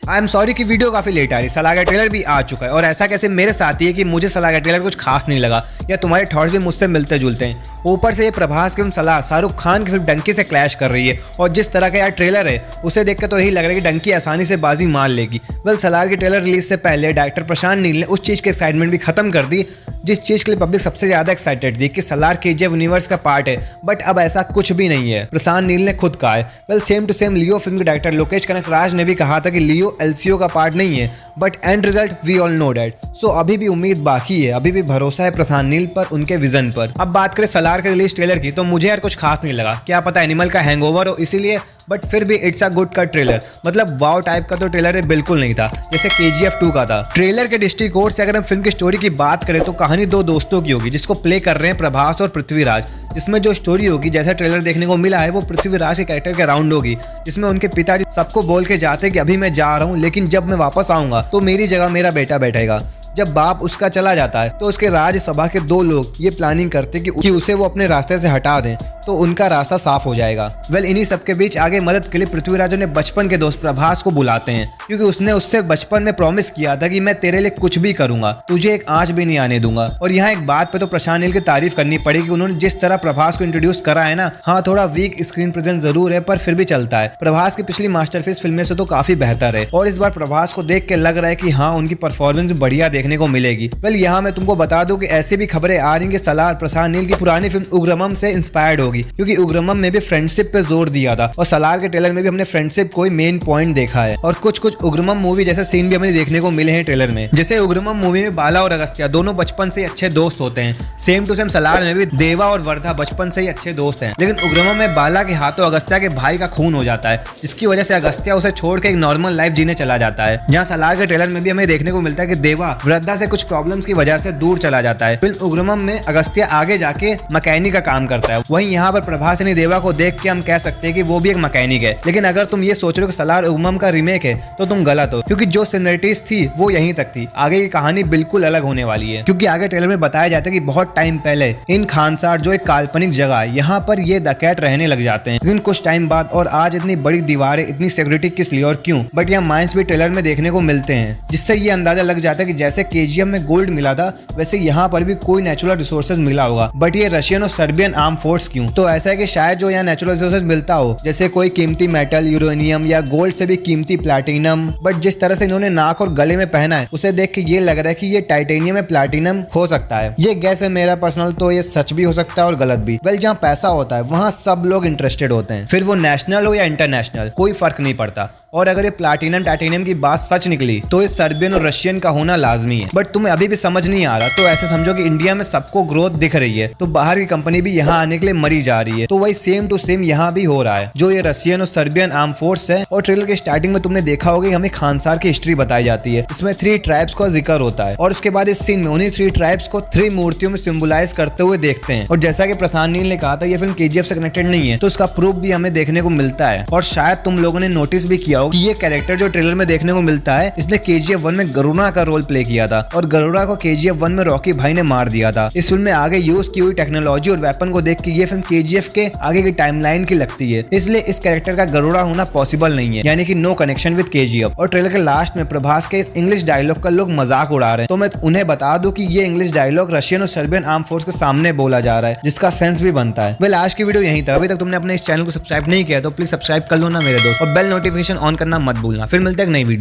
I am sorry कि video काफी late आ रही, सलार का ट्रेलर भी आ चुका है और ऐसा कैसे मेरे साथ ही है कि मुझे सलार का ट्रेलर कुछ खास नहीं लगा या तुम्हारे थॉट्स भी मुझसे मिलते जुलते हैं। ऊपर से ये प्रभास की फिल्म सलार शाहरुख खान की फिल्म डंकी से क्लैश कर रही है और जिस तरह का यार ट्रेलर है उसे देख कर तो यही लग रहा है कि डंकी आसानी से बाजी मार लेगी। वेल, सलार की ट्रेलर रिलीज से पहले डायरेक्टर प्रशांत नील ने उस चीज की एक्साइटमेंट भी खत्म कर दी जिस चीज के लिए पब्लिक सबसे ज्यादा एक्साइटेड थी कि सलार केजीएफ यूनिवर्स का पार्ट है, बट अब ऐसा कुछ भी नहीं है। प्रशांत नील ने खुद कहा है। Well, same to same Leo film के डायरेक्टर लोकेश कनकराज ने भी कहा था कि लियो एलसीओ का पार्ट नहीं है, but end result we all know that. So अभी भी उम्मीद बाकी है, अभी भी भरोसा है प्रशांत नील पर, उनके विजन पर। अब बात करें सलार के रिलीज ट्रेलर की तो मुझे यार कुछ खास नहीं लगा, क्या पता एनिमल का हैंगओवर हो इसीलिए, बट फिर भी it's a good cut trailer. मतलब वाव टाइप का तो ट्रेलर बिल्कुल नहीं था जैसे केजीएफ 2 का था। ट्रेलर के दृष्टिकोण से अगर हम फिल्म की स्टोरी की बात करें तो कहानी दो दोस्तों की होगी जिसको प्ले कर रहे हैं प्रभास और पृथ्वीराज। इसमें जो स्टोरी होगी जैसा ट्रेलर देखने को मिला है वो पृथ्वीराज के कैरेक्टर के अराउंड होगी, जिसमें उनके पिताजी सबको बोल के जाते हैं कि अभी मैं जा रहा हूँ लेकिन जब मैं वापस आऊंगा तो मेरी जगह मेरा बेटा बैठेगा। जब बाप उसका चला जाता है तो उसके राज्यसभा के दो लोग ये प्लानिंग करते कि उसे वो अपने रास्ते से हटा दें तो उनका रास्ता साफ हो जाएगा। वेल, इन्हीं सबके बीच आगे मदद के लिए पृथ्वीराज ने बचपन के दोस्त प्रभास को बुलाते हैं क्योंकि उसने उससे बचपन में प्रॉमिस किया था कि मैं तेरे लिए कुछ भी करूंगा, तुझे एक आंच भी नहीं आने दूंगा। और यहाँ एक बात पे तो प्रशांत नील की तारीफ करनी पड़ेगी, उन्होंने जिस तरह प्रभास को इंट्रोड्यूस करा है ना, हाँ थोड़ा वीक स्क्रीन प्रेजेंस जरूर है पर फिर भी चलता है। प्रभास की पिछली मास्टरपीस फिल्में से तो काफी बेहतर है और इस बार प्रभास को देख के लग रहा है कि हाँ उनकी परफॉर्मेंस बढ़िया देखने को मिलेगी। वेल, यहाँ मैं तुमको बता दूं कि ऐसी भी खबरें आ रही है कि सलार प्रशांत नील की पुरानी फिल्म उग्रमम से इंस्पायर्ड होगी क्योंकि उग्रमम में भी फ्रेंडशिप पे जोर दिया था और सलार के ट्रेलर में भी हमने फ्रेंडशिप को ही मेन पॉइंट देखा है। और कुछ उग्रमम मूवी जैसे सीन भी हमें देखने को मिले हैं ट्रेलर में। जैसे उग्रमम मूवी में बाला और अगस्त्या दोनों बचपन से अच्छे दोस्त होते हैं, सेम टू सेम सलार में भी देवा और वर्धा बचपन से ही अच्छे दोस्त हैं, लेकिन उग्रमम में बाला के हाथों अगस्त्या के भाई का खून हो जाता है जिसकी वजह से अगस्त्या उसे छोड़ के एक नॉर्मल लाइफ जीने चला जाता है। जहाँ सलार के ट्रेलर में भी हमें देखने को मिलता है कि देवा वृद्धा से कुछ प्रॉब्लम्स की वजह से दूर चला जाता है। फिल्म उग्रमम में अगस्त्या आगे जाके मैकेनिक का काम करता है, वहीं यहाँ पर प्रभास ने देवा को देख के हम कह सकते हैं कि वो भी एक मैकेनिक है। लेकिन अगर तुम ये सोच रहे हो कि सलार उग्रमम का रीमेक है तो तुम गलत हो क्योंकि जो सिमिलरिटीज थी वो यहीं तक थी, आगे की कहानी बिल्कुल अलग होने वाली है। क्योंकि आगे ट्रेलर में बताया जाता है कि बहुत टाइम पहले इन खानसार जो एक काल्पनिक जगह है यहाँ पर ये डकैत रहने लग जाते हैं, लेकिन कुछ टाइम बाद और आज इतनी बड़ी दीवारें, इतनी सिक्योरिटी किस लिए और क्यों, बट यहाँ माइंस भी ट्रेलर में देखने को मिलते हैं जिससे ये अंदाजा लग जाता है कि जैसे केजीएफ में गोल्ड मिला था वैसे यहाँ पर भी कोई नेचुरल रिसोर्सेज मिला होगा, बट ये रशियन और सर्बियन आर्म फोर्स क्यों। तो ऐसा है कि शायद जो यहाँ नेचुरल रिसोर्सेज मिलता हो जैसे कोई कीमती मेटल, यूरेनियम या गोल्ड से भी कीमती प्लैटिनम, बट जिस तरह से इन्होंने नाक और गले में पहना है उसे देख के ये लग रहा है कि ये टाइटेनियम या प्लैटिनम हो सकता है। ये गैस है मेरा पर्सनल, तो ये सच भी हो सकता है और गलत भी। वेल, जहाँ पैसा होता है वहाँ सब लोग इंटरेस्टेड होते हैं, फिर वो नेशनल हो या इंटरनेशनल कोई फर्क नहीं पड़ता। और अगर ये प्लैटिनम टाइटेनियम की बात सच निकली तो ये सर्बियन और रशियन का होना लाजमी है, बट तुम्हें अभी भी समझ नहीं आ रहा तो ऐसे समझो कि इंडिया में सबको ग्रोथ दिख रही है तो बाहर की कंपनी भी यहाँ आने के लिए मरी जा रही है, तो वही सेम टू सेम यहाँ भी हो रहा है। जो ये रशियन और सर्बियन आर्म फोर्स है और ट्रेलर के स्टार्टिंग में तुमने देखा होगा हमें खानसार की हिस्ट्री बताई जाती है, इसमें 3 ट्राइब्स का जिक्र होता है और उसके बाद इस सीन में उन्हीं 3 ट्राइब्स को 3 मूर्तियों में सिंबलाइज करते हुए देखते हैं। और जैसा कि प्रशांत नील ने कहा था ये फिल्म केजीएफ से कनेक्टेड नहीं है तो उसका प्रूफ भी हमें देखने को मिलता है। और शायद तुम लोगों ने नोटिस भी किया हो कि ये कैरेक्टर जो ट्रेलर में देखने को मिलता है इसने केजीएफ 1 में गरुड़ा का रोल प्ले किया था और गरुड़ा को केजीएफ 1 में रॉकी भाई ने मार दिया था। इस फिल्म में आगे यूज की हुई टेक्नोलॉजी और वेपन को देख के ये फिल्म केजीएफ के आगे की टाइमलाइन की लगती है, इसलिए इस कैरेक्टर का गरुड़ा होना पॉसिबल नहीं है, यानी कि नो कनेक्शन विद केजीएफ। और ट्रेलर के लास्ट में प्रभास के इस इंग्लिश डायलॉग का लोग मजाक उड़ा रहे हैं, तो मैं उन्हें बता दूं कि ये इंग्लिश डायलॉग रशियन और सर्बियन आर्म फोर्स के सामने बोला जा रहा है जिसका सेंस भी बनता है। वेल, आज की वीडियो यहीं तक। अभी तक तुमने अपने इस चैनल को सब्सक्राइब नहीं किया तो प्लीज सब्सक्राइब कर लो ना मेरे दोस्त, और बेल नोटिफिकेशन ऑन करना मत भूलना। फिर मिलते हैं एक नई वीडियो।